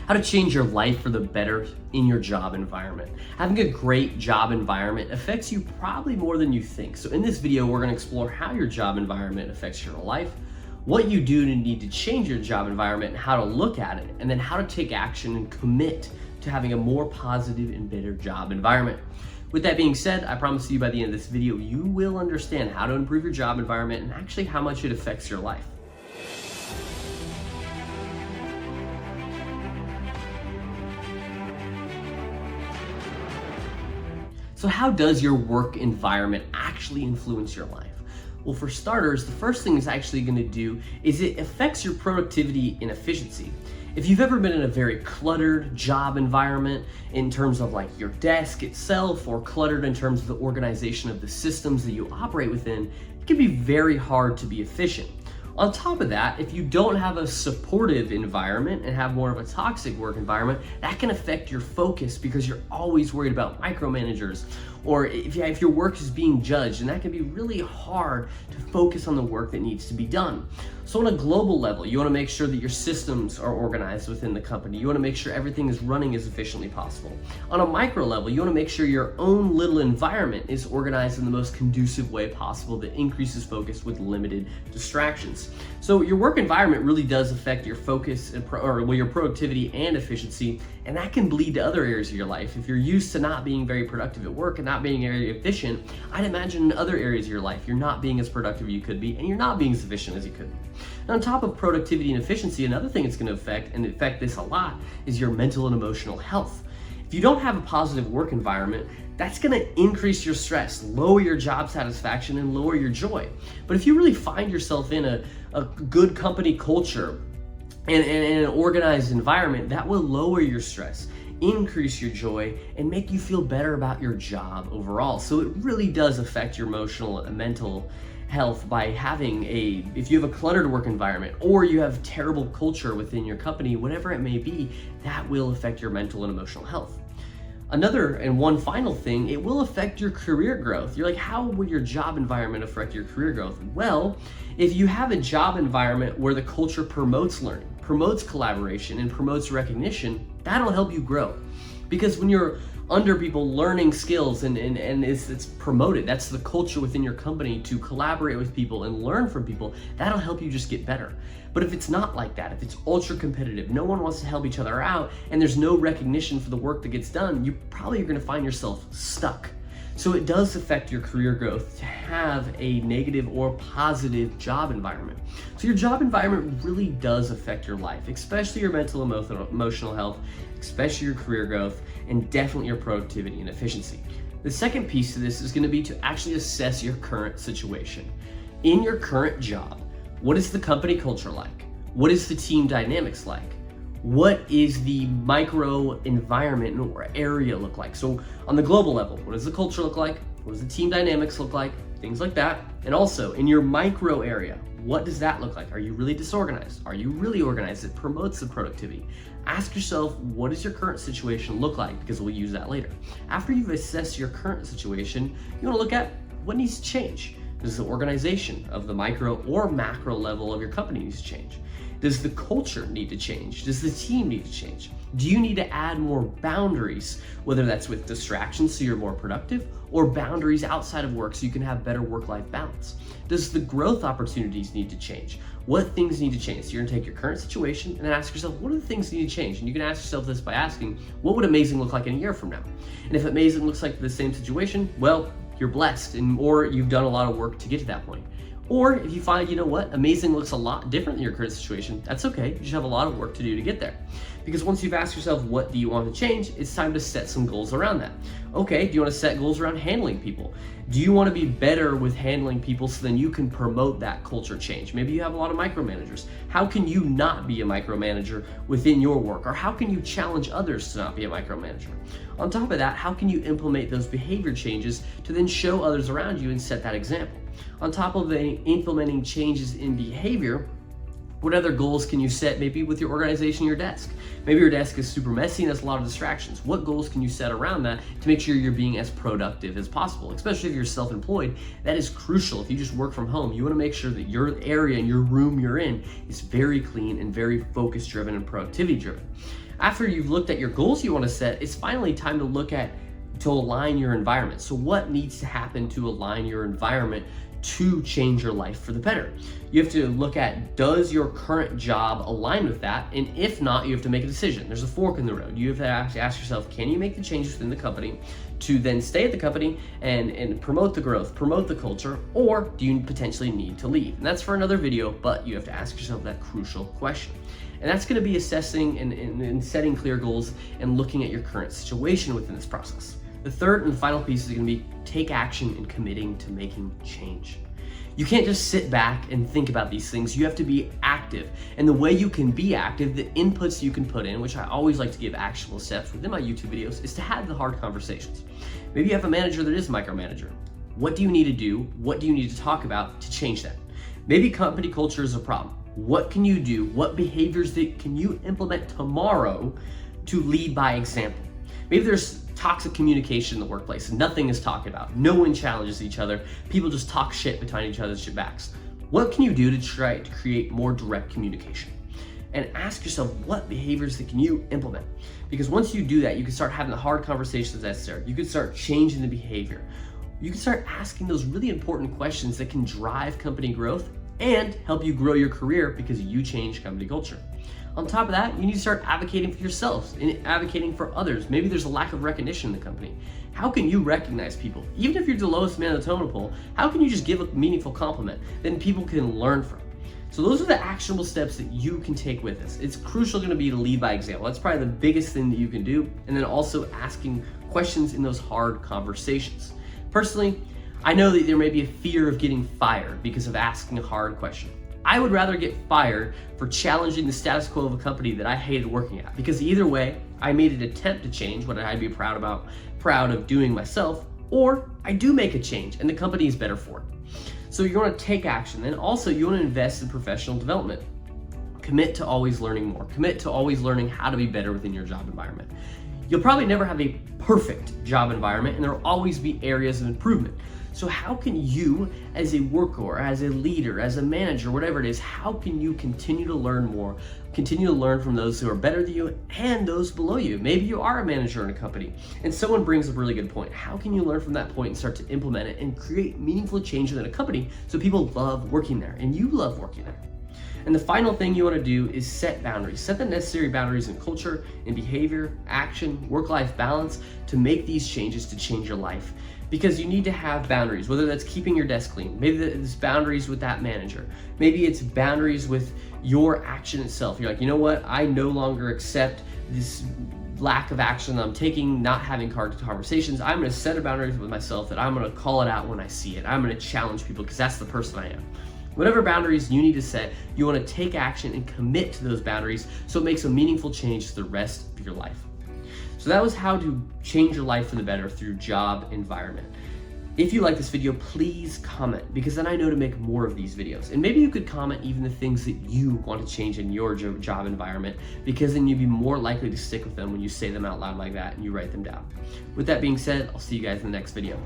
how to change your life for the better in your job environment. Having a great job environment affects you probably more than you think. So in this video, we're going to explore how your job environment affects your life, what you do to need to change your job environment and how to look at it, and then how to take action and commit to having a more positive and better job environment. With that being said, I promise you by the end of this video, you will understand how to improve your job environment and actually how much it affects your life. So how does your work environment actually influence your life? Well, for starters, the first thing it's actually going to do is it affects your productivity and efficiency. If you've ever been in a very cluttered job environment in terms of like your desk itself, or cluttered in terms of the organization of the systems that you operate within, it can be very hard to be efficient. On top of that, if you don't have a supportive environment and have more of a toxic work environment, that can affect your focus because you're always worried about micromanagers, or if your work is being judged, and that can be really hard to focus on the work that needs to be done. So on a global level, you want to make sure that your systems are organized within the company. You want to make sure everything is running as efficiently possible. On a micro level, you want to make sure your own little environment is organized in the most conducive way possible that increases focus with limited distractions. So your work environment really does affect your focus and your productivity and efficiency, and that can bleed to other areas of your life. If you're used to not being very productive at work and not being very efficient, I'd imagine in other areas of your life, you're not being as productive as you could be, and you're not being as efficient as you could be. Now, on top of productivity and efficiency, another thing it's going to affect this a lot, is your mental and emotional health. If you don't have a positive work environment, that's going to increase your stress, lower your job satisfaction, and lower your joy. But if you really find yourself in a good company culture and an organized environment, that will lower your stress, increase your joy, and make you feel better about your job overall. So it really does affect your emotional and mental health by having if you have a cluttered work environment, or you have terrible culture within your company, whatever it may be, that will affect your mental and emotional health. Another and one final thing, it will affect your career growth. You're like, how would your job environment affect your career growth? Well, if you have a job environment where the culture promotes learning, promotes collaboration, and promotes recognition, that'll help you grow. Because when you're under people learning skills and it's promoted, that's the culture within your company to collaborate with people and learn from people, that'll help you just get better. But if it's not like that, if it's ultra competitive, no one wants to help each other out, and there's no recognition for the work that gets done, you probably are going to find yourself stuck. So it does affect your career growth to have a negative or positive job environment. So your job environment really does affect your life, especially your mental and emotional health, especially your career growth, and definitely your productivity and efficiency. The second piece of this is going to be to actually assess your current situation. In your current job, what is the company culture like? What is the team dynamics like? What is the micro environment or area look like? So on the global level, what does the culture look like? What does the team dynamics look like? Things like that. And also in your micro area, what does that look like? Are you really disorganized? Are you really organized? It promotes the productivity. Ask yourself, what does your current situation look like? Because we'll use that later. After you've assessed your current situation, you want to look at what needs to change. Does the organization of the micro or macro level of your company need to change? Does the culture need to change? Does the team need to change? Do you need to add more boundaries, whether that's with distractions so you're more productive, or boundaries outside of work so you can have better work-life balance? Does the growth opportunities need to change? What things need to change? So you're gonna take your current situation and then ask yourself, what are the things that need to change? And you can ask yourself this by asking, what would amazing look like in a year from now? And if amazing looks like the same situation, well, you're blessed, or you've done a lot of work to get to that point. Or if you find, you know what, amazing looks a lot different than your current situation, that's okay. You just have a lot of work to do to get there. Because once you've asked yourself, what do you want to change? It's time to set some goals around that. Okay, do you want to set goals around handling people? Do you want to be better with handling people so then you can promote that culture change? Maybe you have a lot of micromanagers. How can you not be a micromanager within your work? Or how can you challenge others to not be a micromanager? On top of that, how can you implement those behavior changes to then show others around you and set that example? On top of implementing changes in behavior, what other goals can you set maybe with your organization, your desk? Maybe your desk is super messy and has a lot of distractions. What goals can you set around that to make sure you're being as productive as possible? Especially if you're self-employed, that is crucial. If you just work from home, you want to make sure that your area and your room you're in is very clean and very focus driven and productivity driven. After you've looked at your goals you want to set, it's finally time to align your environment. So what needs to happen to align your environment to change your life for the better? You have to look at, does your current job align with that? And if not, you have to make a decision. There's a fork in the road. You have to ask yourself, can you make the changes within the company to then stay at the company and promote the growth, promote the culture, or do you potentially need to leave? And that's for another video, but you have to ask yourself that crucial question. And that's going to be assessing and setting clear goals and looking at your current situation within this process. The third and final piece is going to be take action and committing to making change. You can't just sit back and think about these things. You have to be active. And the way you can be active, the inputs you can put in, which I always like to give actionable steps within my YouTube videos, is to have the hard conversations. Maybe you have a manager that is a micromanager. What do you need to do? What do you need to talk about to change that? Maybe company culture is a problem. What can you do? What behaviors can you implement tomorrow to lead by example? Maybe there's toxic communication in the workplace and nothing is talked about. No one challenges each other. People just talk shit behind each other's backs. What can you do to try to create more direct communication? And ask yourself, what behaviors can you implement? Because once you do that, you can start having the hard conversations necessary. You can start changing the behavior. You can start asking those really important questions that can drive company growth and help you grow your career because you change company culture. On top of that, you need to start advocating for yourselves and advocating for others. Maybe there's a lack of recognition in the company. How can you recognize people? Even if you're the lowest man on the totem pole, how can you just give a meaningful compliment that people can learn from? So those are the actionable steps that you can take with this. It's crucial going to be to lead by example. That's probably the biggest thing that you can do. And then also asking questions in those hard conversations. Personally, I know that there may be a fear of getting fired because of asking a hard question. I would rather get fired for challenging the status quo of a company that I hated working at, because either way, I made an attempt to change what I'd be proud of doing myself, or I do make a change and the company is better for it. So you want to take action, and also you want to invest in professional development. Commit to always learning more. Commit to always learning how to be better within your job environment. You'll probably never have a perfect job environment, and there will always be areas of improvement. So how can you, as a worker, as a leader, as a manager, whatever it is, how can you continue to learn more, continue to learn from those who are better than you and those below you? Maybe you are a manager in a company and someone brings up a really good point. How can you learn from that point and start to implement it and create meaningful change within a company so people love working there and you love working there? And the final thing you want to do is set boundaries. Set the necessary boundaries in culture, in behavior, action, work-life balance to make these changes to change your life. Because you need to have boundaries, whether that's keeping your desk clean, maybe it's boundaries with that manager, maybe it's boundaries with your action itself. You're like, you know what, I no longer accept this lack of action I'm taking, not having hard conversations. I'm going to set a boundary with myself that I'm going to call it out when I see it. I'm going to challenge people because that's the person I am. Whatever boundaries you need to set, you want to take action and commit to those boundaries so it makes a meaningful change to the rest of your life. So that was how to change your life for the better through job environment. If you like this video, please comment, because then I know to make more of these videos. And maybe you could comment even the things that you want to change in your job environment, because then you'd be more likely to stick with them when you say them out loud like that and you write them down. With that being said, I'll see you guys in the next video.